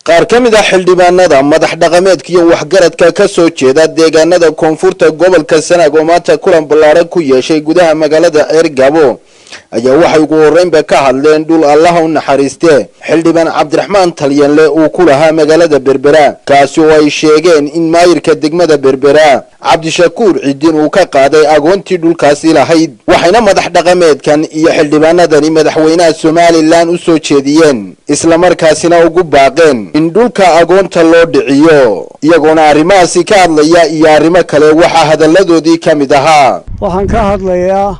qaar ka mid ah xildhibaanada madax dhaqameedka iyo waxgaradka ka soo jeeda deegaanada koonfurta gobolka Sanaag oo maanta kulan ballaaran ku yeeshay gudaha magaalada Ceergabo ayaa waxay ugu horeynba ka hadleen dhul Allah u naxariiste xildhibaan Cabdiraxmaan Talyanle uu ku lahaa magaalada Berbera kaasi oo ay sheegeen in maayirka degmada Berbera Cabdishakuur Ciidin uu ka qaaday agoontii dhulkaasi lahayd waxayna madax dhaqameedkan iyo xildhibaanadani madaxweynaha Soomaaliland u soo jeediyeen isla markaasina ugu baaqeen in dhulka agoonta loo dhiciyo iyagoona arrimahaasi ka hadlaya iyo arrimo kale waxa hadaladoodii ka mid ahaa waxaan ka hadlayaa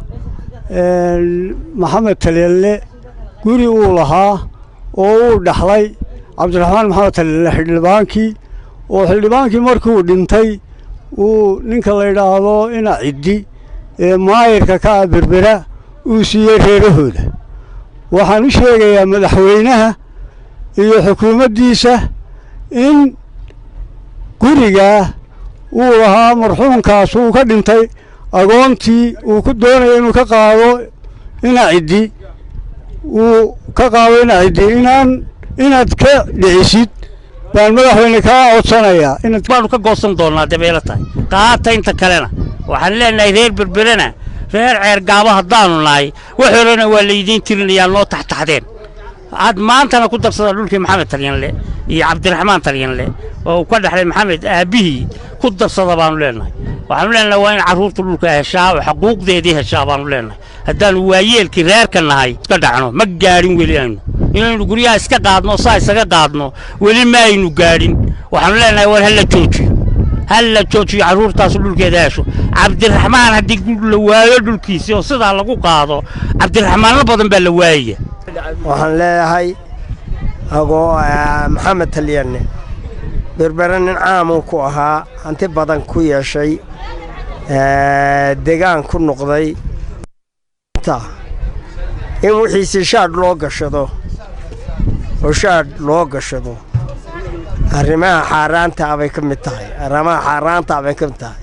محمد تليلي قولي أولها ودحلي عبد الرحمن محمد تليلي حلبانكي وحلبانكي مركو دنتي وننك الله يدعو إنا عدي ما يركا بربرا وسير هيرهوده وحنشيغ يا مدحوينها iyo xukuumaddiisa in guriga uu lahaa marxuumkaas uu ka dhintay agoontii uu ku doonay inuu ka qaado inacidi inaad ka dhicisid baan madaxweyne ka codsanaya inaad baanu ka goosan doonaa dabeelata qaata inta kalena waxaan leenahay reer Berberana reer Ceergabo hadaanu nahay waxoolana waa leeydiin tirinayaan loo taxtaxdeen عاد ما أنت أنا كنت أقصد أقول محمد تلينله يا عبد الرحمن تلينله وكل حين محمد أبيه كنت أقصد بانو لنا وعملنا لنا وين عروض لك هالشعب وحقوق ذي هالشعب بانو لنا هدان ويايل كرار كنا هاي كدعنو ما قارين وليانو إنه نقول يا إسكا قادنو صاي إسكا قادنو ولي ما ينو قارين وعملنا لنا وين هلا توتي عروض تصلوا كذا شو عبد الرحمن هدي يقول له وايد الكيس يوصل على قاضو عبد الرحمن بدن بالوايه waxaan leeyahay maxamed Talyanle Berberan caam ku ahaa hanti badan ku yeeshay deegaan ku noqday in wixii shaad loo gashado arrimaha xaaraanta ay ka mid tahay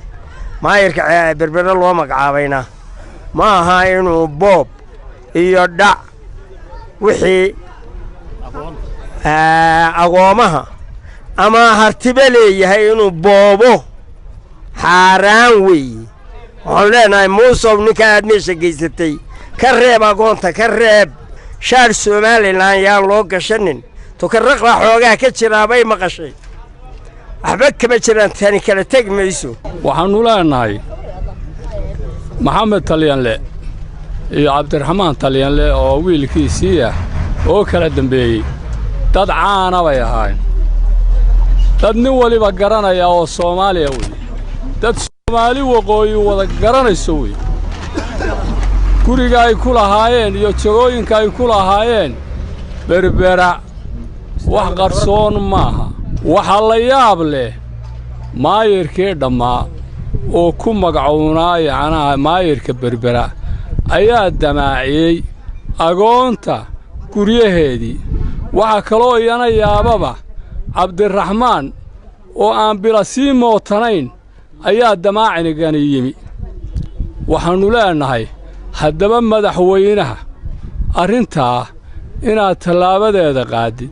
maayirka Berbera loo magacaabayna ma aha inuu boob iyo dhac wixii agoomaha ama hartibe leeyahay inuu boobo xaaraan weeye waxaan leenahay muusow ninka aad meesha geysatay ka reeb agoonta ka reeb shaar Soomaaliland yaan loo gashanin to ka raqla xoogaa ka jira bay maqashay waxba kama jiraan tani kala tag mayso waxaan u leenahay maxamed Talyanle iyo Cabdiraxmaan Talyanle oo wiilkiisii ah oo kala dambeeyay dad caan ah bay ahaayeen dad nin waliba garanaya oo Soomaaliya weey dad Soomaali waqooyi wada garanayso weey guriga ay ku lahaayeen iyo jagooyinka ay ku lahaayeen Berbera wax qarsoon maaha waxa la yaab leh maayirkii dhamaa oo ku magacawnaa maayirka Berbera ayaa damaaciyay agoonta guryaheedii waxa kaloo iyana yaababa Cabdiraxmaan oo aan bila sii mootanayn ayaa damaacinigan yimi waxaanu leenahay haddaba madaxweynaha arrintaa inaad talaabadeeda qaadid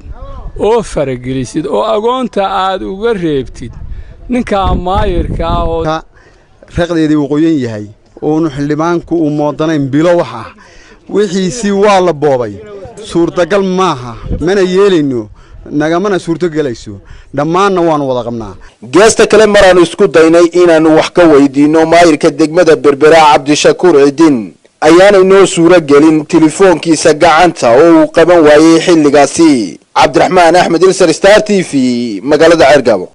oo faragelisid oo agoonta aad uga reebtid ninka maayirka ah oo raqdeedii uu qoyan yahay oo xildhibaanku uu moodanayn bilo waxa wixii si waa la boobay suurtagal maaha mana yeelino nagamana suurto galayso dhamaanna waan wada qabnaa geesta kale maraan isku daynay inaanu wax ka weydiino maayirka degmada Berbera Cabdishakuur Ciidin ayaana inoo suura gelin telefoonkiisa gacanta oo uu qaban waayay xilligaasi Cabdiraxmaan Axmed Ilsar Star TV magaalada Ceergabo.